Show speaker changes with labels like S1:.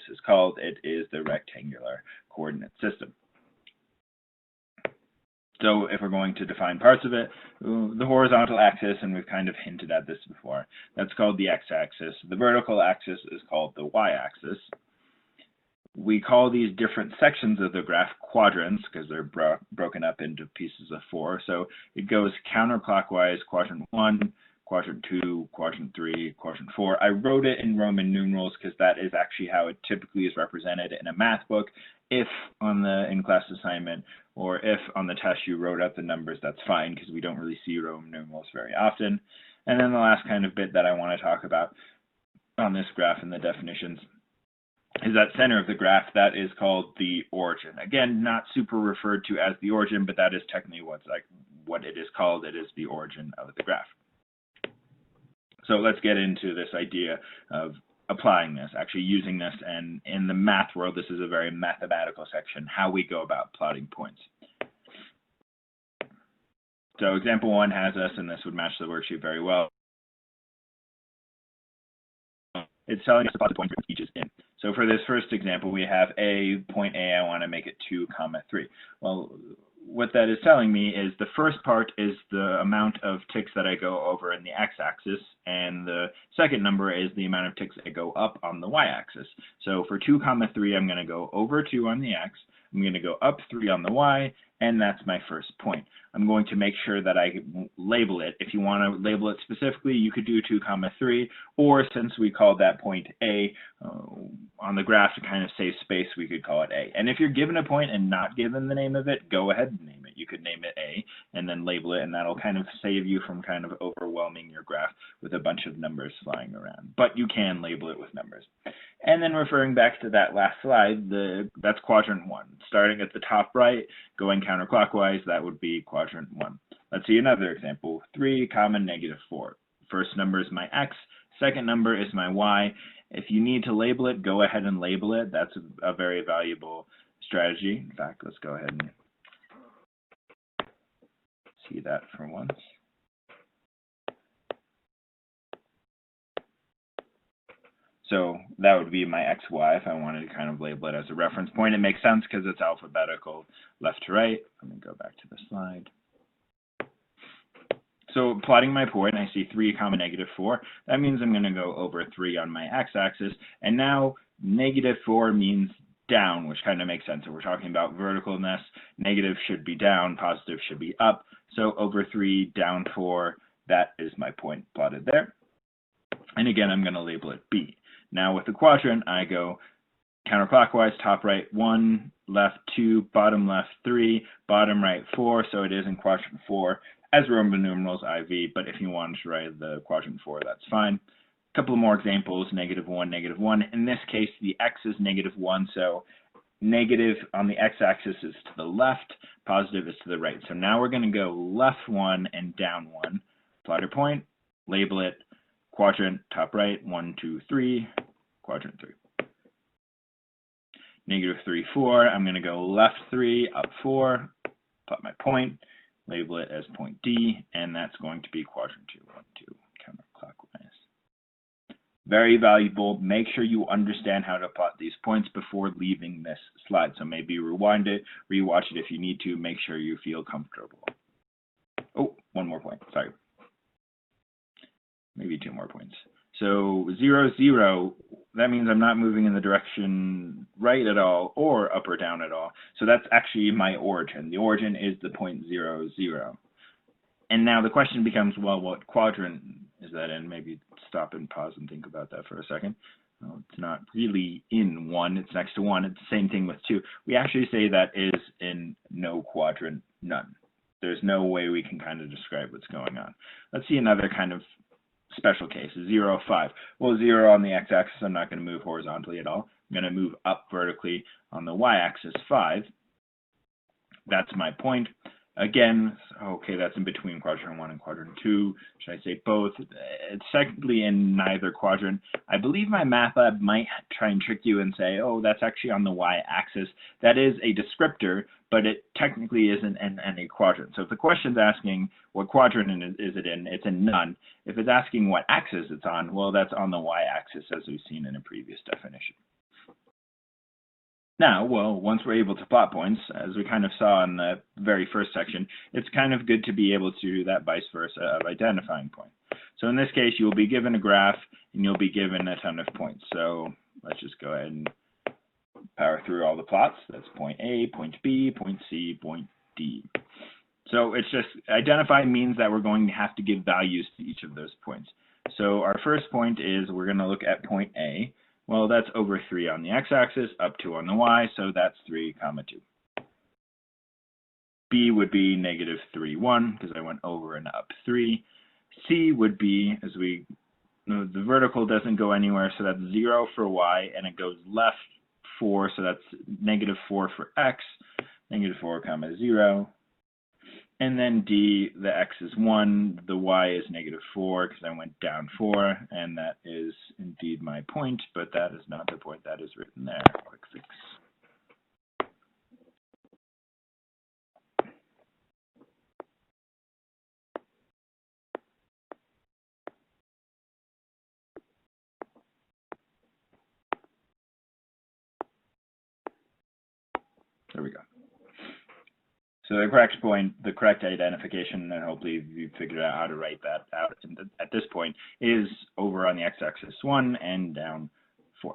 S1: axis is called. It is the rectangular coordinate system. So if we're going to define parts of it, the horizontal axis, and we've kind of hinted at this before, that's called the x-axis. The vertical axis is called the y-axis. We call these different sections of the graph quadrants because they're broken up into pieces of 4. So it goes counterclockwise, quadrant 1, quadrant 2, quadrant 3, quadrant 4. I wrote it in Roman numerals because that is actually how it typically is represented in a math book. If on the in-class assignment or if on the test you wrote out the numbers, that's fine because we don't really see Roman numerals very often. And then the last kind of bit that I want to talk about on this graph in the definitions is that center of the graph. That is called the origin. Again, not super referred to as the origin, but that is technically what it is called. It is the origin of the graph. So let's get into this idea of applying this, actually using this, and in the math world, this is a very mathematical section, how we go about plotting points. So example 1 has us, and this would match the worksheet very well. It's telling us to plot the point each is in. So for this first example, we have point A, I want to make it 2, 3. Well, what that is telling me is the first part is the amount of ticks that I go over in the x-axis, and the second number is the amount of ticks that go up on the y-axis. So for 2, 3, I'm going to go over 2 on the x, I'm going to go up 3 on the y, and that's my first point. I'm going to make sure that I label it. If you want to label it specifically, you could do 2, 3, or since we called that point A on the graph to kind of save space, we could call it A. And if you're given a point and not given the name of it, go ahead and name it. You could name it A and then label it, and that'll kind of save you from kind of overwhelming your graph with a bunch of numbers flying around. But you can label it with numbers. And then referring back to that last slide, that's quadrant 1. Starting at the top right, going counterclockwise, that would be quadrant 1. Let's see another example. 3, -4. First number is my x, second number is my y. If you need to label it, go ahead and label it. That's a very valuable strategy. In fact, let's go ahead and see that for once. So that would be my XY if I wanted to kind of label it as a reference point. It makes sense because it's alphabetical left to right. Let me go back to the slide. So plotting my point, I see 3, -4. That means I'm going to go over 3 on my x-axis. And now -4 means down, which kind of makes sense. So we're talking about verticalness. Negative should be down, positive should be up. So over 3, down 4, that is my point plotted there. And again, I'm going to label it B. Now with the quadrant, I go counterclockwise, top right 1, left 2, bottom left 3, bottom right 4. So it is in quadrant 4 as Roman numerals IV, but if you wanted to write the quadrant 4, that's fine. A couple more examples, -1, -1. In this case, the x is -1, so negative on the x-axis is to the left, positive is to the right. So now we're going to go left 1 and down 1. Plot your point, label it, quadrant, top right, 1, 2, 3, quadrant 3. -3, 4, I'm going to go left 3, up 4, plot my point, label it as point D, and that's going to be quadrant 2, 1, 2, counterclockwise. Very valuable. Make sure you understand how to plot these points before leaving this slide. So maybe rewind it, rewatch it if you need to, make sure you feel comfortable. Oh, one more point, sorry. Maybe 2 more points. So 0, 0, that means I'm not moving in the direction right at all or up or down at all. So that's actually my origin. The origin is the point 0, 0. And now the question becomes, well, what quadrant is that in? Maybe stop and pause and think about that for a second. Well, it's not really in 1, it's next to 1. It's the same thing with 2. We actually say that is in no quadrant, none. There's no way we can kind of describe what's going on. Let's see another kind of special case, 0, 5. Well, 0 on the x-axis, I'm not going to move horizontally at all. I'm going to move up vertically on the y-axis, 5. That's my point. Again, okay, that's in between quadrant 1 and quadrant 2. Should I say both? It's technically in neither quadrant. I believe my math lab might try and trick you and say, oh, that's actually on the y-axis. That is a descriptor, but it technically isn't in any quadrant. So if the question's asking what quadrant is it in, it's in none. If it's asking what axis it's on, well, that's on the y-axis, as we've seen in a previous definition. Now, well, once we're able to plot points, as we kind of saw in the very first section, it's kind of good to be able to do that vice versa of identifying points. So in this case, you'll be given a graph and you'll be given a ton of points. So let's just go ahead and power through all the plots. That's point A, point B, point C, point D. So it's just identify means that we're going to have to give values to each of those points. So our first point is we're going to look at point A. Well, that's over 3 on the x-axis, up 2 on the y, so that's 3, 2. B would be negative 3, 1, because I went over and up 3. C would be, as we know, the vertical doesn't go anywhere, so that's 0 for y, and it goes left 4, so that's negative 4 for x, negative 4, 0. And then D, the x is 1, the y is negative 4 because I went down 4, and that is indeed my point, but that is not the point that is written there. Quick fix. There we go. So the correct point, the correct identification, and hopefully you figured out how to write that out at this point, is over on the x-axis 1 and down 4.